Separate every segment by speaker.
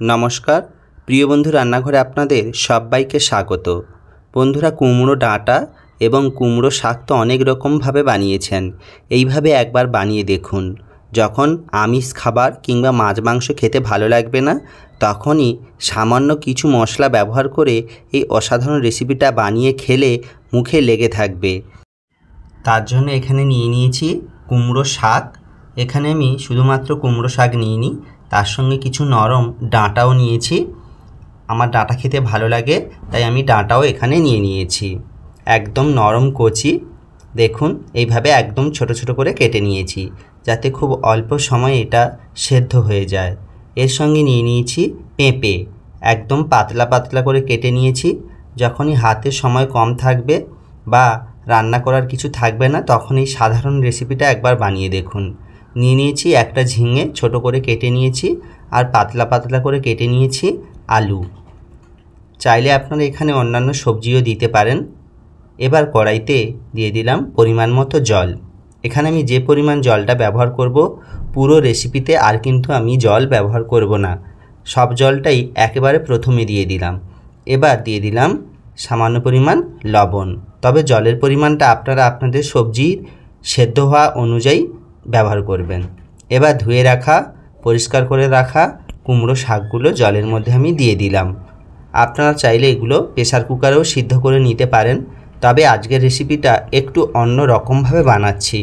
Speaker 1: नमस्कार प्रिय बंधु रान्नाघरे आपनादेर सबाइके स्वागत। बंधुरा कुमड़ो डाँटा एवं कुमड़ो शाक तो अनेक रकम भावे बानिয়েছেন। এইভাবে একবার বানিয়ে দেখুন। যখন আমিষ খাবার কিংবা মাছ মাংস খেতে ভালো লাগবে না তখনই সামান্য কিছু মশলা ব্যবহার করে এই অসাধারণ রেসিপিটা বানিয়ে খেলে মুখে লেগে থাকবে। তার জন্য এখানে নিয়ে নিয়েছি কুমড়ো শাক। এখানে আমি শুধুমাত্র কুমড়ো শাক নিইনি, তার সঙ্গে কিছু নরম ডাঁটাও নিয়েছি। আমার ডাঁটা খেতে ভালো লাগে তাই আমি ডাঁটাও এখানে নিয়ে নিয়েছি। একদম নরম কচি, দেখুন এইভাবে একদম ছোট ছোট করে কেটে নিয়েছি যাতে খুব অল্প সময়ে এটা সেদ্ধ হয়ে যায়। এর সঙ্গে নিয়ে নিয়েছি পেঁপে, একদম পাতলা পাতলা করে কেটে নিয়েছি। যখনই হাতে সময় কম থাকবে বা রান্না করার কিছু থাকবে না তখন এই সাধারণ রেসিপিটা একবার বানিয়ে দেখুন। নিয়ে নিয়েছি একটা ঝিঙে, ছোট করে কেটে নিয়েছি, আর পাতলা পাতলা করে কেটে নিয়েছি আলু। চাইলে আপনারা এখানে অন্যান্য সবজিও দিতে পারেন। এবার কড়াইতে দিয়ে দিলাম পরিমাণ মতো জল। এখানে আমি যে পরিমাণ জলটা ব্যবহার করব পুরো রেসিপিতে আর কিন্তু আমি জল ব্যবহার করব না, সব জলটাই একেবারে প্রথমে দিয়ে দিলাম। এবার দিয়ে দিলাম সামান্য পরিমাণ লবণ, তবে জলের পরিমাণটা আপনারা আপনাদের সবজির সেদ্ধ হওয়া অনুযায়ী ব্যবহার করবেন। এবার ধুয়ে রাখা পরিষ্কার করে রাখা কুমড়ো শাকগুলো জলের মধ্যে আমি দিয়ে দিলাম। আপনারা চাইলে এগুলো প্রেসার কুকারেও সিদ্ধ করে নিতে পারেন, তবে আজকের রেসিপিটা একটু অন্য রকমভাবে বানাচ্ছি।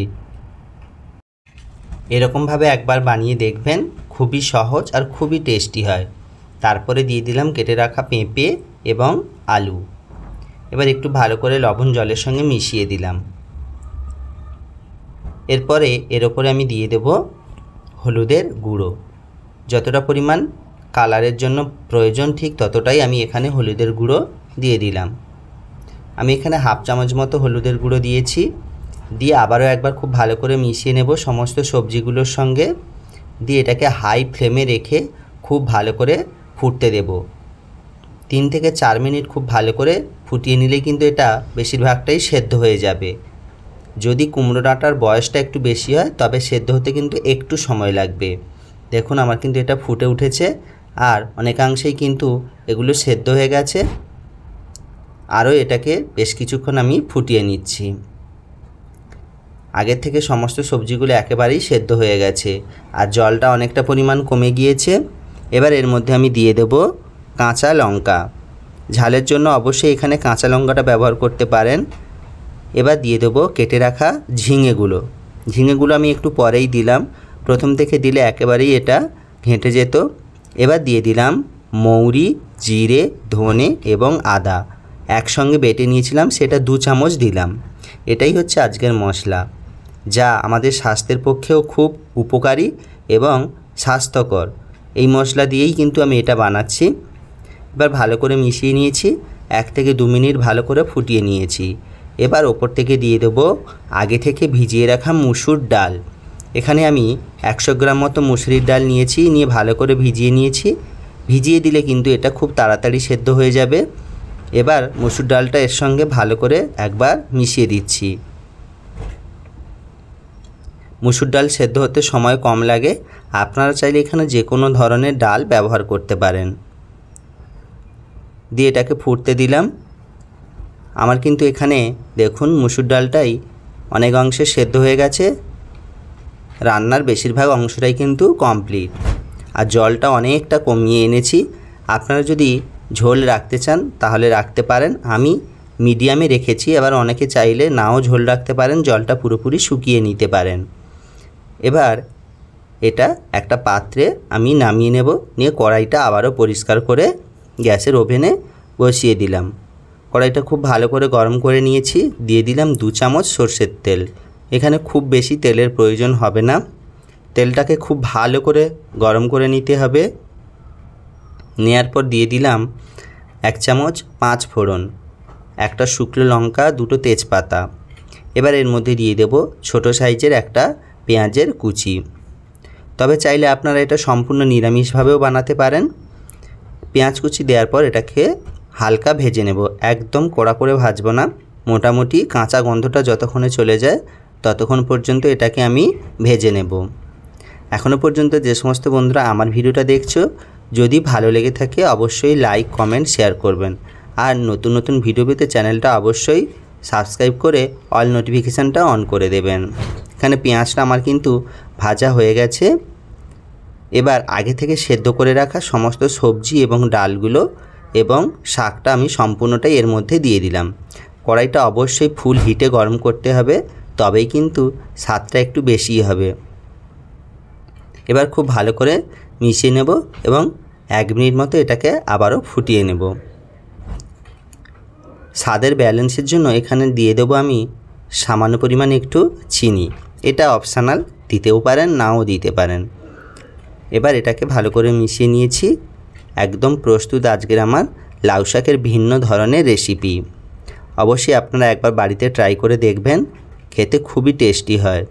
Speaker 1: এরকমভাবে একবার বানিয়ে দেখবেন, খুবই সহজ আর খুবই টেস্টি হয়। তারপরে দিয়ে দিলাম কেটে রাখা পেঁপে এবং আলু। এবার একটু ভালো করে লবণ জলের সঙ্গে মিশিয়ে দিলাম। এরপরে এর ওপরে আমি দিয়ে দেব হলুদের গুঁড়ো। যতটা পরিমাণ কালারের জন্য প্রয়োজন ঠিক ততটাই আমি এখানে হলুদের গুঁড়ো দিয়ে দিলাম। আমি এখানে হাফ চামচ মতো হলুদের গুঁড়ো দিয়েছি। দিয়ে আবারও একবার খুব ভালো করে মিশিয়ে নেব সমস্ত সবজিগুলোর সঙ্গে। দিয়ে এটাকে হাই ফ্লেমে রেখে খুব ভালো করে ফুটতে দেব। 3 থেকে 4 মিনিট খুব ভালো করে ফুটিয়ে নিলেই কিন্তু এটা বেশিরভাগটাই সেদ্ধ হয়ে যাবে। যদি কুমড়ো ডাঁটার বয়সটা একটু বেশি হয় তবে সেদ্ধ হতে কিন্তু একটু সময় লাগবে। দেখুন আমার কিন্তু এটা ফুটে উঠেছে আর অনেকাংশেই কিন্তু এগুলো সেদ্ধ হয়ে গেছে। আরও এটাকে বেশ কিছুক্ষণ আমি ফুটিয়ে নিচ্ছি। আগের থেকে সমস্ত সবজিগুলো একেবারেই সেদ্ধ হয়ে গেছে আর জলটা অনেকটা পরিমাণ কমে গিয়েছে। এবার এর মধ্যে আমি দিয়ে দেব কাঁচা লঙ্কা। ঝালের জন্য অবশ্যই এখানে কাঁচা লঙ্কাটা ব্যবহার করতে পারেন। এবার দিয়ে দেবো কেটে রাখা ঝিঙেগুলো। ঝিঙেগুলো আমি একটু পরেই দিলাম, প্রথম থেকে দিলে একেবারেই এটা ঘেঁটে যেত। এবার দিয়ে দিলাম মৌরি, জিরে, ধনে এবং আদা একসঙ্গে বেটে নিয়েছিলাম, সেটা 2 চামচ দিলাম। এটাই হচ্ছে আজকের মশলা, যা আমাদের স্বাস্থ্যের পক্ষেও খুব উপকারী এবং স্বাস্থ্যকর। এই মশলা দিয়েই কিন্তু আমি এটা বানাচ্ছি। এবার ভালো করে মিশিয়ে নিয়েছি, 1 থেকে 2 মিনিট ভালো করে ফুটিয়ে নিয়েছি। এবার ওপর থেকে দিয়ে দেবো আগে থেকে ভিজিয়ে রাখা মুসুর ডাল। এখানে আমি 100 গ্রাম মতো মুসুরির ডাল নিয়েছি, নিয়ে ভালো করে ভিজিয়ে নিয়েছি। ভিজিয়ে দিলে কিন্তু এটা খুব তাড়াতাড়ি সেদ্ধ হয়ে যাবে। এবার মুসুর ডালটা এর সঙ্গে ভালো করে একবার মিশিয়ে দিচ্ছি। মুসুর ডাল সেদ্ধ হতে সময় কম লাগে, আপনারা চাইলে এখানে যে কোনো ধরনের ডাল ব্যবহার করতে পারেন। দিয়ে এটাকে ফুটতে দিলাম। আমার কিন্তু এখানে দেখুন মুসুর ডালটাই অনেক অংশে সেদ্ধ হয়ে গেছে, রান্নার বেশিরভাগ অংশটাই কিন্তু কমপ্লিট। আর জলটা অনেকটা কমিয়ে এনেছি। আপনারা যদি ঝোল রাখতে চান তাহলে রাখতে পারেন, আমি মিডিয়ামে রেখেছি। এবার অনেকে চাইলে নাও ঝোল রাখতে পারেন, জলটা পুরোপুরি শুকিয়ে নিতে পারেন। এবার এটা একটা পাত্রে আমি নামিয়ে নেব। নিয়ে কড়াইটা আবারও পরিষ্কার করে গ্যাসের ওভেনে বসিয়ে দিলাম। কড়াইটা খুব ভালো করে গরম করে নিয়েছি। দিয়ে দিলাম 2 চামচ সরষের তেল। এখানে খুব বেশি তেলের প্রয়োজন হবে না, তেলটাকে খুব ভালো করে গরম করে নিতে হবে। নেওয়ার পর দিয়ে দিলাম 1 চামচ 5 ফোড়ন, একটা শুকনো লঙ্কা, 2টো তেজপাতা। এবার এর মধ্যে দিয়ে দেব ছোটো সাইজের একটা পেঁয়াজের কুচি। তবে চাইলে আপনারা এটা সম্পূর্ণ নিরামিষভাবেও বানাতে পারেন। পেঁয়াজ কুচি দেওয়ার পর এটাকে হালকা ভেজে নেব, একদম কড়া করে ভাজবো না। মোটামুটি কাঁচা গন্ধটা যতক্ষণে চলে যায় ততক্ষণ পর্যন্ত এটাকে আমি ভেজে নেব। এখনও পর্যন্ত যে সমস্ত বন্ধুরা আমার ভিডিওটা দেখছো যদি ভালো লেগে থাকে অবশ্যই লাইক কমেন্ট শেয়ার করবেন। আর নতুন নতুন ভিডিও পেতে চ্যানেলটা অবশ্যই সাবস্ক্রাইব করে অল নোটিফিকেশানটা অন করে দেবেন। এখানে পেঁয়াজটা আমার কিন্তু ভাজা হয়ে গেছে। এবার আগে থেকে সেদ্ধ করে রাখা সমস্ত সবজি এবং ডালগুলো এবং শাকটা আমি সম্পূর্ণটাই এর মধ্যে দিয়ে দিলাম। কড়াইটা অবশ্যই ফুল হিটে গরম করতে হবে, তবেই কিন্তু স্বাদটা একটু বেশি হবে। এবার খুব ভালো করে মিশিয়ে নেব এবং 1 মিনিট মতো এটাকে আবারও ফুটিয়ে নেব। স্বাদের ব্যালেন্সের জন্য এখানে দিয়ে দেবো আমি সামান্য পরিমাণে একটু চিনি। এটা অপশনাল, দিতেও পারেন নাও দিতে পারেন। এবার এটাকে ভালো করে মিশিয়ে নিয়েছি। একদম প্রস্তুত আজকের আমার লাউ শাকের ভিন্ন ধরনের রেসিপি। অবশ্যই আপনারা একবার বাড়িতে ট্রাই করে দেখবেন, খেতে খুবই টেস্টি হয়।